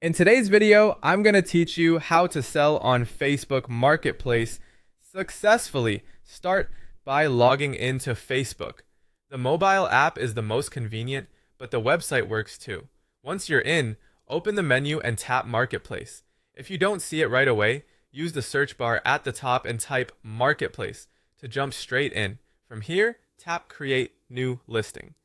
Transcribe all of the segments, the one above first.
In today's video, I'm going to teach you how to sell on Facebook Marketplace successfully. Start by logging into Facebook. The mobile app is the most convenient, but the website works too. Once you're in, open the menu and tap Marketplace. If you don't see it right away, use the search bar at the top and type Marketplace to jump straight in. From here, tap Create New Listing.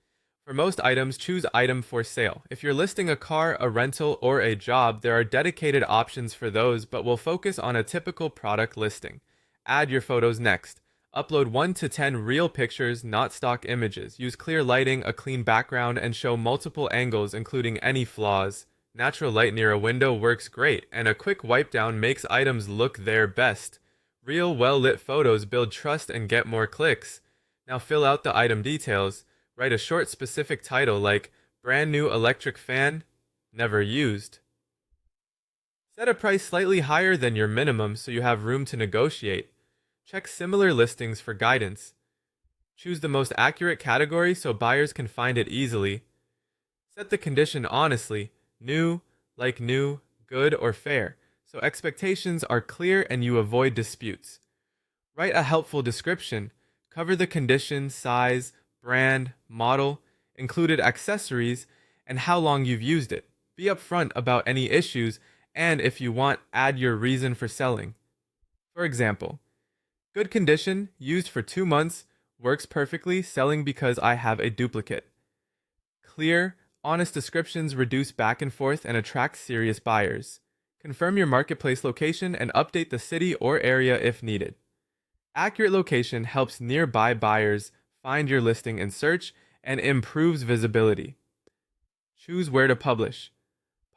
For most items, choose Item for Sale. If you're listing a car, a rental, or a job, there are dedicated options for those, but we'll focus on a typical product listing. Add your photos next. Upload 1 to 10 real pictures, not stock images. Use clear lighting, a clean background, and show multiple angles, including any flaws. Natural light near a window works great, and a quick wipe down makes items look their best. Real, well-lit photos build trust and get more clicks. Now fill out the item details. Write a short specific title like brand new electric fan, never used. Set a price slightly higher than your minimum so you have room to negotiate. Check similar listings for guidance. Choose the most accurate category so buyers can find it easily. Set the condition honestly, new, like new, good, or fair, so expectations are clear and you avoid disputes. Write a helpful description. Cover the condition, size, brand, model, included accessories, and how long you've used it. Be upfront about any issues, and if you want, add your reason for selling. For example, good condition, used for 2 months, works perfectly, selling because I have a duplicate. Clear, honest descriptions reduce back and forth and attract serious buyers. Confirm your marketplace location and update the city or area if needed. Accurate location helps nearby buyers find your listing in search and improves visibility. Choose where to publish.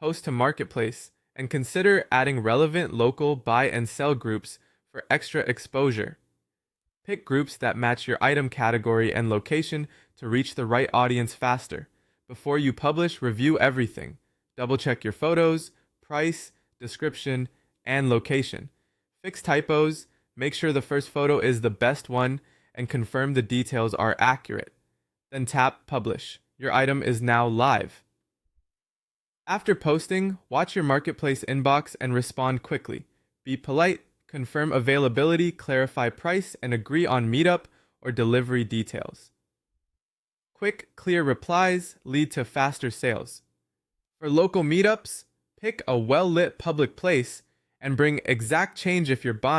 Post to Marketplace and consider adding relevant local buy and sell groups for extra exposure. Pick groups that match your item category and location to reach the right audience faster. Before you publish, review everything. Double check your photos, price, description, and location. Fix typos, make sure the first photo is the best one, and confirm the details are accurate. Then tap Publish. Your item is now live. After posting, watch your marketplace inbox and respond quickly. Be polite, confirm availability, clarify price, and agree on meetup or delivery details. Quick, clear replies lead to faster sales. For local meetups, pick a well-lit public place and bring exact change if you're buying.